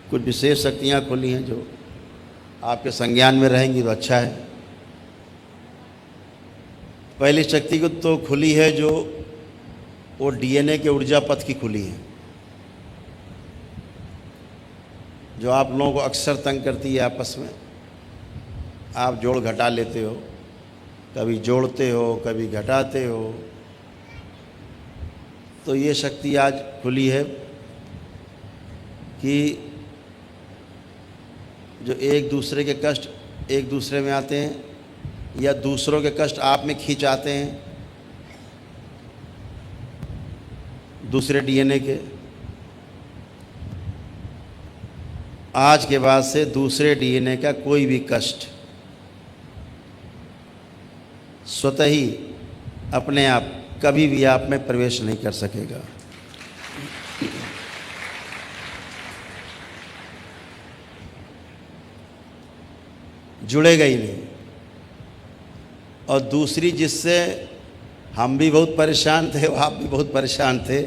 कुछ विशेष शक्तियाँ खुली हैं जो आपके संज्ञान में रहेंगी तो अच्छा है। पहली शक्ति को तो खुली है जो वो डीएनए के ऊर्जा पथ की खुली है, जो आप लोगों को अक्सर तंग करती है। आपस में आप जोड़ घटा लेते हो, कभी जोड़ते हो कभी घटाते हो। तो ये शक्ति आज खुली है कि जो एक दूसरे के कष्ट एक दूसरे में आते हैं या दूसरों के कष्ट आप में खींच आते हैं, दूसरे डीएनए के, आज के बाद से दूसरे डीएनए का कोई भी कष्ट स्वतः ही अपने आप कभी भी आप में प्रवेश नहीं कर सकेगा। जुड़ेगा ही नहीं। और दूसरी जिससे हम भी बहुत परेशान थे, आप भी बहुत परेशान थे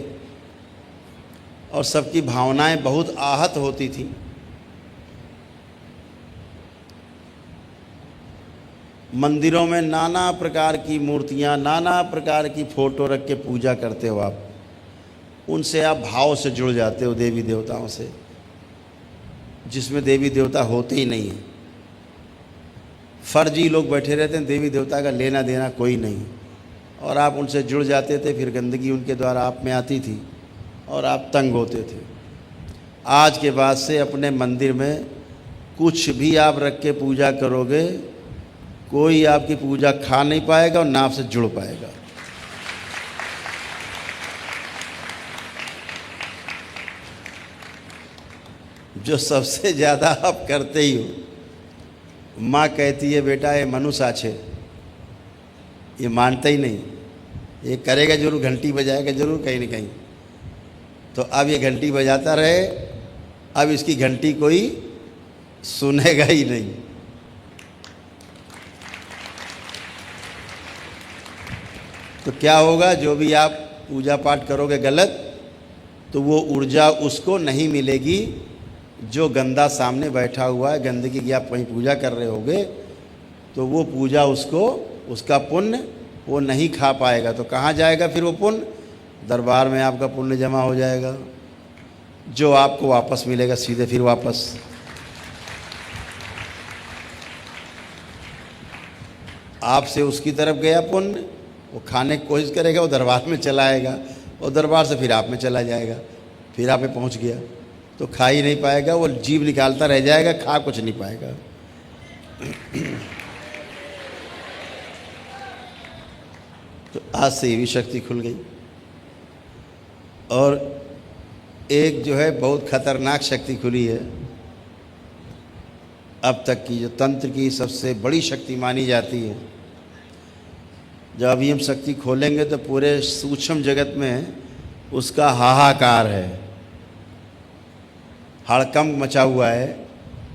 और सबकी भावनाएं बहुत आहत होती थी, मंदिरों में नाना प्रकार की मूर्तियां, नाना प्रकार की फ़ोटो रख के पूजा करते हो आप, उनसे आप भाव से जुड़ जाते हो देवी देवताओं से, जिसमें देवी देवता होते ही नहीं हैं। फर्जी लोग बैठे रहते हैं, देवी देवता का लेना देना कोई नहीं, और आप उनसे जुड़ जाते थे। फिर गंदगी उनके द्वारा आप में आती थी और आप तंग होते थे। आज के बाद से अपने मंदिर में कुछ भी आप रख के पूजा करोगे, कोई आपकी पूजा खा नहीं पाएगा और ना आपसे जुड़ पाएगा। जो सबसे ज़्यादा आप करते ही हो, माँ कहती है बेटा ये मनुष्य आछे, ये मानता ही नहीं, ये करेगा जरूर, घंटी बजाएगा जरूर कहीं न कहीं। तो अब ये घंटी बजाता रहे, अब इसकी घंटी कोई सुनेगा ही नहीं। तो क्या होगा, जो भी आप पूजा पाठ करोगे गलत, तो वो ऊर्जा उसको नहीं मिलेगी जो गंदा सामने बैठा हुआ है। गंदगी की आप कहीं पूजा कर रहे होगे तो वो पूजा उसको, उसका पुण्य वो नहीं खा पाएगा। तो कहाँ जाएगा फिर वो पुण्य? दरबार में आपका पुण्य जमा हो जाएगा, जो आपको वापस मिलेगा सीधे फिर वापस। आपसे उसकी तरफ गया पुण्य, वो खाने की कोशिश करेगा, वो दरबार में चला आएगा, और दरबार से फिर आप में चला जाएगा, फिर आप में पहुंच गया। तो खा ही नहीं पाएगा, वो जीभ निकालता रह जाएगा, खा कुछ नहीं पाएगा। तो आज से ये भी शक्ति खुल गई। और एक जो है बहुत खतरनाक शक्ति खुली है, अब तक की जो तंत्र की सबसे बड़ी शक्ति मानी जाती है। जब अभी हम शक्ति खोलेंगे तो पूरे सूक्ष्म जगत में उसका हाहाकार है, हड़कंप मचा हुआ है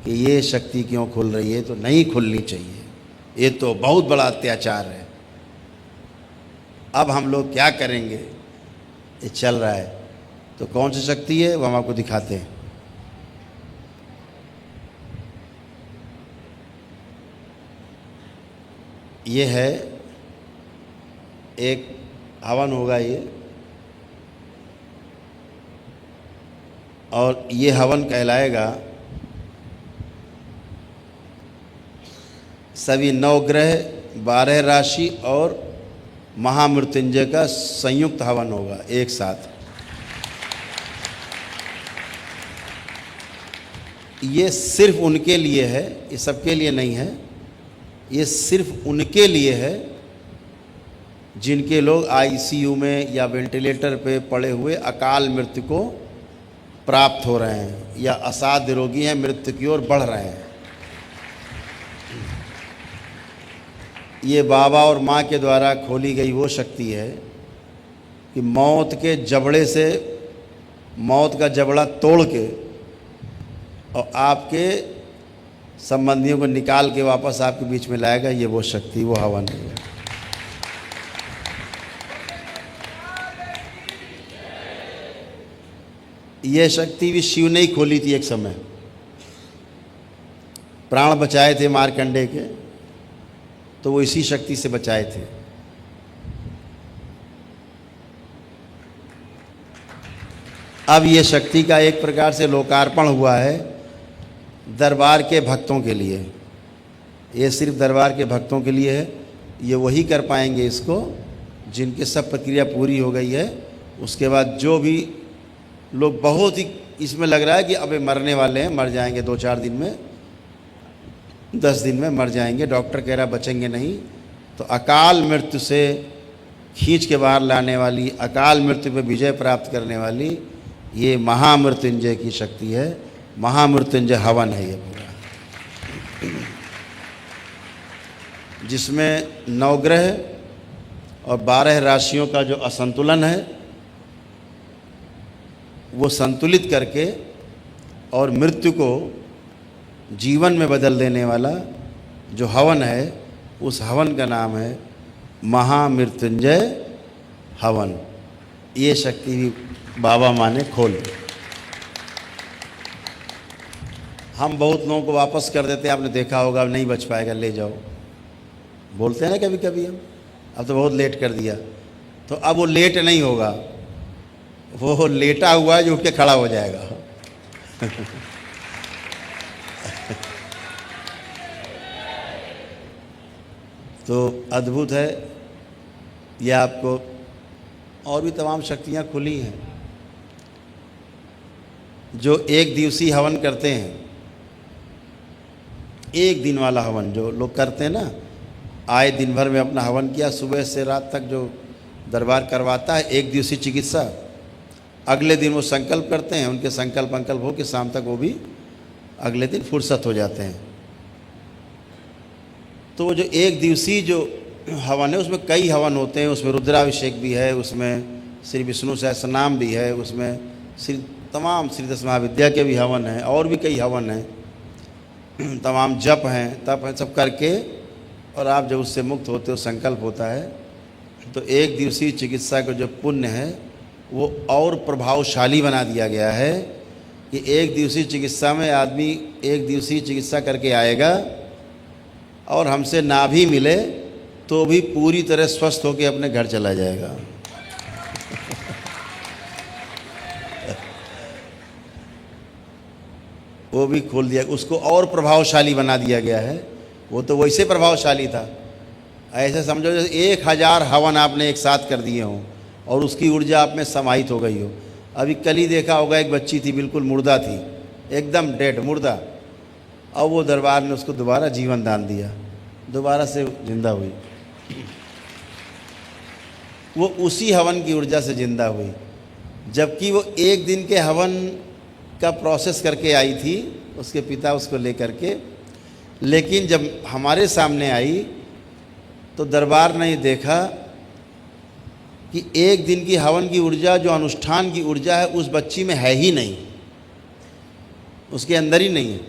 कि ये शक्ति क्यों खुल रही है, तो नहीं खुलनी चाहिए, ये तो बहुत बड़ा अत्याचार है। अब हम लोग क्या करेंगे, ये चल रहा है। तो कौन सी शक्ति है वो हम आपको दिखाते हैं। ये है एक हवन होगा ये, और ये हवन कहलाएगा सभी 9 ग्रह, 12 राशि और महामृत्युंजय का संयुक्त हवन होगा एक साथ। ये सिर्फ उनके लिए है, ये सबके लिए नहीं है। ये सिर्फ उनके लिए है जिनके लोग आईसीयू में या वेंटिलेटर पे पड़े हुए अकाल मृत्यु को प्राप्त हो रहे हैं, या असाध्य रोगी हैं, मृत्यु की ओर बढ़ रहे हैं। ये बाबा और माँ के द्वारा खोली गई वो शक्ति है कि मौत के जबड़े से, मौत का जबड़ा तोड़ के और आपके संबंधियों को निकाल के वापस आपके बीच में लाएगा। ये वो शक्ति, वो हवन है। ये शक्ति भी शिव ने ही खोली थी एक समय। प्राण बचाए थे मार्कंडेय के, तो वो इसी शक्ति से बचाए थे। अब ये शक्ति का एक प्रकार से लोकार्पण हुआ है दरबार के भक्तों के लिए। ये सिर्फ दरबार के भक्तों के लिए है। ये वही कर पाएंगे इसको जिनकी सब प्रक्रिया पूरी हो गई है। उसके बाद जो भी लोग बहुत ही इसमें लग रहा है कि अबे मरने वाले हैं, मर जाएंगे 2-4 दिन में, 10 दिन में मर जाएंगे, डॉक्टर कह रहा बचेंगे नहीं, तो अकाल मृत्यु से खींच के बाहर लाने वाली, अकाल मृत्यु पे विजय प्राप्त करने वाली ये महामृत्युंजय की शक्ति है। महामृत्युंजय हवन है ये पूरा, जिसमें 9 ग्रह और 12 राशियों का जो असंतुलन है वो संतुलित करके और मृत्यु को जीवन में बदल देने वाला जो हवन है, उस हवन का नाम है महामृत्युंजय हवन। ये शक्ति भी बाबा माँ ने खोली। हम बहुत लोगों को वापस कर देते हैं, आपने देखा होगा, नहीं बच पाएगा ले जाओ, बोलते हैं ना कभी कभी हम, अब तो बहुत लेट कर दिया। तो अब वो लेट नहीं होगा, वो लेटा हुआ है जो उठ के खड़ा हो जाएगा। तो अद्भुत है ये। आपको और भी तमाम शक्तियाँ खुली हैं। जो एक दिवसीय हवन करते हैं, एक दिन वाला हवन जो लोग करते हैं ना, आए दिन भर में अपना हवन किया, सुबह से रात तक जो दरबार करवाता है, एक दिवसीय चिकित्सा, अगले दिन वो संकल्प करते हैं, उनके संकल्प अंकल्प हो कि शाम तक वो भी अगले दिन फुर्सत हो जाते हैं। तो वो जो एक दिवसीय जो हवन है उसमें कई हवन होते हैं। उसमें रुद्राभिषेक भी है, उसमें श्री विष्णु सहस्रनाम भी है, उसमें तमाम श्री 10 महाविद्या के भी हवन हैं, और भी कई हवन हैं, तमाम जप हैं, तप हैं, सब करके और आप जब उससे मुक्त होते हो, संकल्प होता है, तो एक दिवसीय चिकित्सा का जो पुण्य है वो और प्रभावशाली बना दिया गया है कि एक दिवसीय चिकित्सा में आदमी एक दिवसीय चिकित्सा करके आएगा और हमसे ना भी मिले तो भी पूरी तरह स्वस्थ होकर अपने घर चला जाएगा। वो भी खोल दिया, उसको और प्रभावशाली बना दिया गया है। वो तो वैसे प्रभावशाली था, ऐसे समझो जैसे 1000 हवन आपने एक साथ कर दिए हों और उसकी ऊर्जा आप में समाहित हो गई हो। अभी कल ही देखा होगा, एक बच्ची थी, बिल्कुल मुर्दा थी, एकदम डेड मुर्दा, और वो दरबार ने उसको दोबारा जीवन दान दिया, दोबारा से जिंदा हुई। वो उसी हवन की ऊर्जा से जिंदा हुई, जबकि वो एक दिन के हवन का प्रोसेस करके आई थी, उसके पिता उसको लेकर के। लेकिन जब हमारे सामने आई तो दरबार ने देखा कि एक दिन की हवन की ऊर्जा, जो अनुष्ठान की ऊर्जा है, उस बच्ची में है ही नहीं, उसके अंदर ही नहीं है,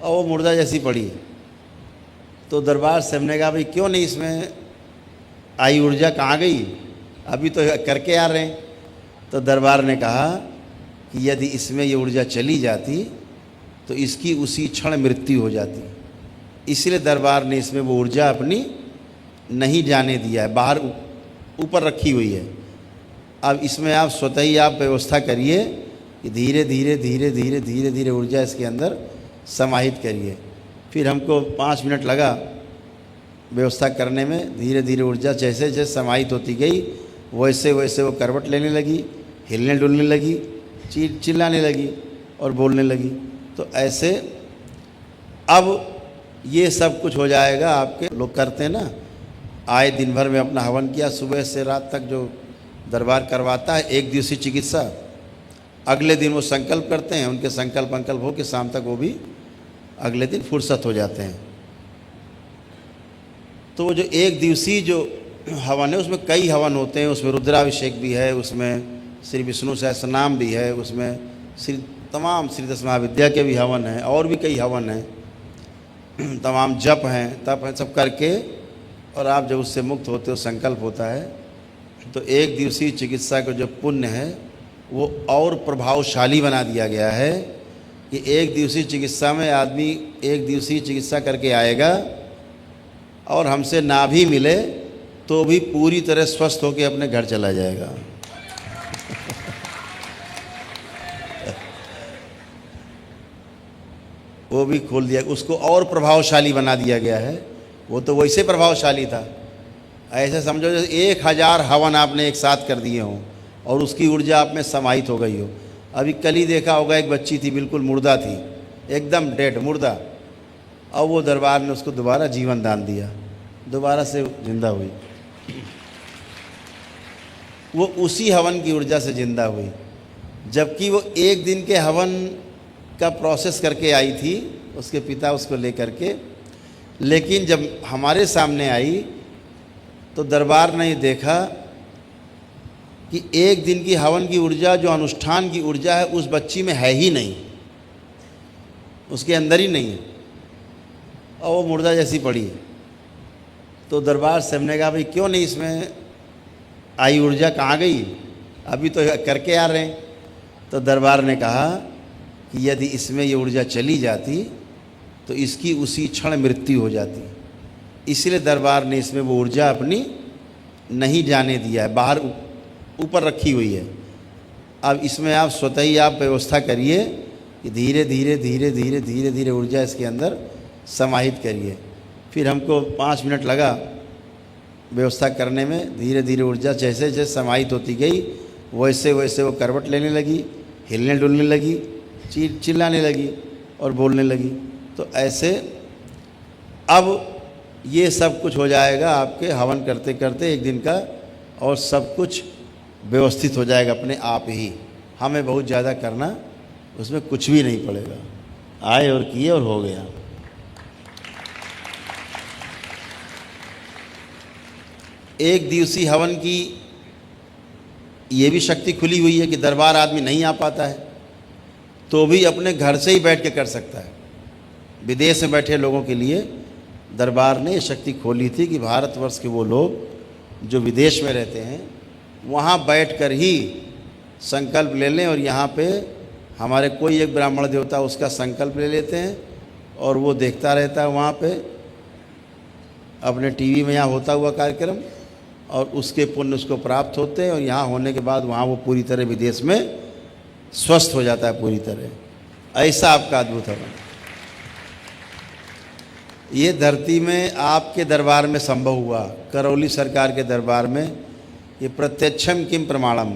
और वो मुर्दा जैसी पड़ी है। तो दरबार से हमने कहा भाई क्यों नहीं, इसमें आई ऊर्जा कहाँ गई, अभी तो करके आ रहे हैं। तो दरबार ने कहा कि यदि इसमें ये ऊर्जा चली जाती तो इसकी उसी क्षण मृत्यु हो जाती, इसलिए दरबार ने इसमें वो ऊर्जा अपनी नहीं जाने दिया है, बाहर ऊपर रखी हुई है। अब इसमें आप स्वतः ही आप व्यवस्था करिए कि धीरे धीरे धीरे धीरे धीरे धीरे ऊर्जा इसके अंदर समाहित करिए। फिर हमको 5 मिनट लगा व्यवस्था करने में। धीरे धीरे ऊर्जा जैसे जैसे समाहित होती गई, वैसे वैसे वो करवट लेने लगी, हिलने डुलने लगी, चिल्लाने लगी और बोलने लगी। तो ऐसे अब ये सब कुछ हो जाएगा। आपके लोग करते हैं ना, आए दिन भर में अपना हवन किया, सुबह से रात तक जो दरबार करवाता है, एक दिवसीय चिकित्सा, अगले दिन वो संकल्प करते हैं, उनके संकल्प अंकल्प हो कि शाम तक वो भी अगले दिन फुर्सत हो जाते हैं। तो वो जो एक दिवसीय जो हवन है उसमें कई हवन होते हैं। उसमें रुद्राभिषेक भी है, उसमें श्री विष्णु सहस्रनाम भी है, उसमें तमाम श्री 10 महाविद्या के भी हवन हैं, और भी कई हवन हैं, तमाम जप हैं, तप हैं, सब करके और आप जब उससे मुक्त होते हो, संकल्प होता है, तो एक दिवसीय चिकित्सा का जो पुण्य है वो और प्रभावशाली बना दिया गया है कि कि एक दिवसीय चिकित्सा में आदमी एक दिवसीय चिकित्सा करके आएगा और हमसे ना भी मिले तो भी पूरी तरह स्वस्थ होकर अपने घर चला जाएगा। वो भी खोल दिया, उसको और प्रभावशाली बना दिया गया है। वो तो वैसे प्रभावशाली था, ऐसे समझो जैसे 1000 हवन आपने एक साथ कर दिए हों और उसकी ऊर्जा आप में समाहित हो गई हो। अभी कल ही देखा होगा, एक बच्ची थी, बिल्कुल मुर्दा थी, एकदम डेड मुर्दा, और वो दरबार ने उसको दोबारा जीवन दान दिया, दोबारा से जिंदा हुई। वो उसी हवन की ऊर्जा से जिंदा हुई, जबकि वो एक दिन के हवन का प्रोसेस करके आई थी, उसके पिता उसको लेकर के। लेकिन जब हमारे सामने आई तो दरबार ने देखा कि एक दिन की हवन की ऊर्जा, जो अनुष्ठान की ऊर्जा है, उस बच्ची में है ही नहीं, उसके अंदर ही नहीं है, और वो मुर्दा जैसी पड़ी है। तो दरबार से हमने कहा भाई क्यों नहीं इसमें आई ऊर्जा, कहाँ गई, अभी तो करके आ रहे हैं। तो दरबार ने कहा कि यदि इसमें ये ऊर्जा चली जाती तो इसकी उसी क्षण मृत्यु हो जाती, इसलिए दरबार ने इसमें वो ऊर्जा अपनी नहीं जाने दिया है, बाहर ऊपर रखी हुई है। अब इसमें आप स्वतः ही आप व्यवस्था करिए कि धीरे धीरे धीरे धीरे धीरे धीरे ऊर्जा इसके अंदर समाहित करिए। फिर हमको 5 मिनट लगा व्यवस्था करने में। धीरे धीरे ऊर्जा जैसे जैसे समाहित होती गई वैसे वैसे वो करवट लेने लगी, हिलने डुलने लगी, चिल्लाने लगी और बोलने लगी। तो ऐसे अब ये सब कुछ हो जाएगा आपके हवन करते करते एक दिन का, और सब कुछ व्यवस्थित हो जाएगा अपने आप ही। हमें बहुत ज़्यादा करना उसमें कुछ भी नहीं पड़ेगा, आए और किए और हो गया। एक दिवसीय हवन की ये भी शक्ति खुली हुई है कि दरबार आदमी नहीं आ पाता है तो भी अपने घर से ही बैठ के कर सकता है। विदेश में बैठे लोगों के लिए दरबार ने ये शक्ति खोली थी कि भारतवर्ष के वो लोग जो विदेश में रहते हैं वहाँ बैठकर ही संकल्प ले लें, और यहाँ पे हमारे कोई एक ब्राह्मण देवता उसका संकल्प ले लेते हैं और वो देखता रहता है वहाँ पे अपने टीवी में यहाँ होता हुआ कार्यक्रम, और उसके पुण्य उसको प्राप्त होते हैं, और यहाँ होने के बाद वहाँ वो पूरी तरह विदेश में स्वस्थ हो जाता है पूरी तरह। ऐसा आपका अद्भुत है। ये धरती में आपके दरबार में संभव हुआ, करौली सरकार के दरबार में। ये प्रत्यक्षम किम प्रमाणम,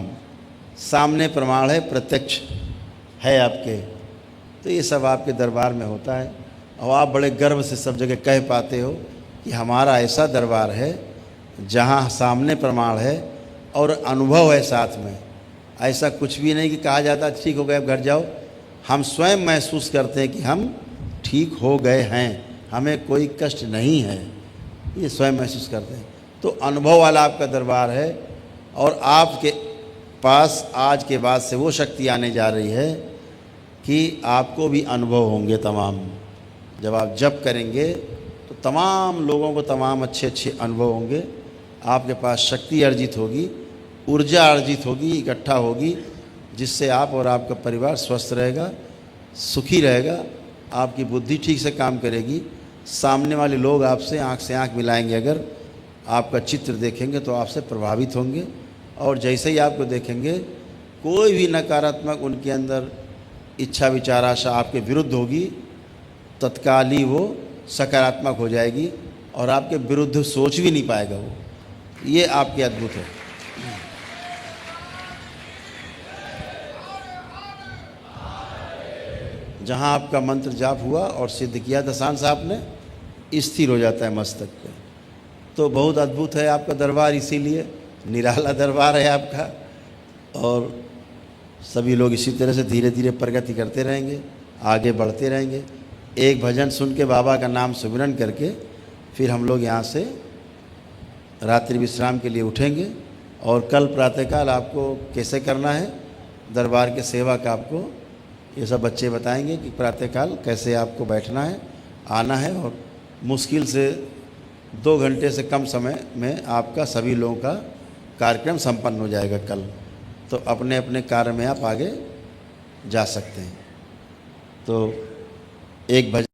सामने प्रमाण है, प्रत्यक्ष है आपके। तो ये सब आपके दरबार में होता है, और आप बड़े गर्व से सब जगह कह पाते हो कि हमारा ऐसा दरबार है जहाँ सामने प्रमाण है और अनुभव है साथ में। ऐसा कुछ भी नहीं कि कहा जाता ठीक हो गए अब घर जाओ। हम स्वयं महसूस करते हैं कि हम ठीक हो गए हैं, हमें कोई कष्ट नहीं है, ये स्वयं महसूस करते हैं। तो अनुभव वाला आपका दरबार है, और आपके पास आज के बाद से वो शक्ति आने जा रही है कि आपको भी अनुभव होंगे तमाम। जब आप जप करेंगे तो तमाम लोगों को तमाम अच्छे अच्छे अनुभव होंगे। आपके पास शक्ति अर्जित होगी, ऊर्जा अर्जित होगी, इकट्ठा होगी, जिससे आप और आपका परिवार स्वस्थ रहेगा, सुखी रहेगा, आपकी बुद्धि ठीक से काम करेगी। सामने वाले लोग आपसे आँख मिलाएंगे, अगर आपका चित्र देखेंगे तो आपसे प्रभावित होंगे, और जैसे ही आपको देखेंगे कोई भी नकारात्मक उनके अंदर इच्छा विचार आशा आपके विरुद्ध होगी, तत्काल ही वो सकारात्मक हो जाएगी और आपके विरुद्ध सोच भी नहीं पाएगा वो। ये आपके अद्भुत है। जहाँ आपका मंत्र जाप हुआ और सिद्ध किया दशान साहब ने, स्थिर हो जाता है मस्तक पे। तो बहुत अद्भुत है आपका दरबार, इसीलिए निराला दरबार है आपका, और सभी लोग इसी तरह से धीरे धीरे प्रगति करते रहेंगे, आगे बढ़ते रहेंगे। एक भजन सुन के बाबा का नाम सुमिरन करके फिर हम लोग यहाँ से रात्रि विश्राम के लिए उठेंगे, और कल प्रातःकाल आपको कैसे करना है दरबार के सेवा का आपको ये सब बच्चे बताएंगे कि प्रातःकाल कैसे आपको बैठना है, आना है, और मुश्किल से 2 घंटे से कम समय में आपका सभी लोगों का कार्यक्रम संपन्न हो जाएगा कल। तो अपने अपने कार्य में आप आगे जा सकते हैं। तो तो एक भजन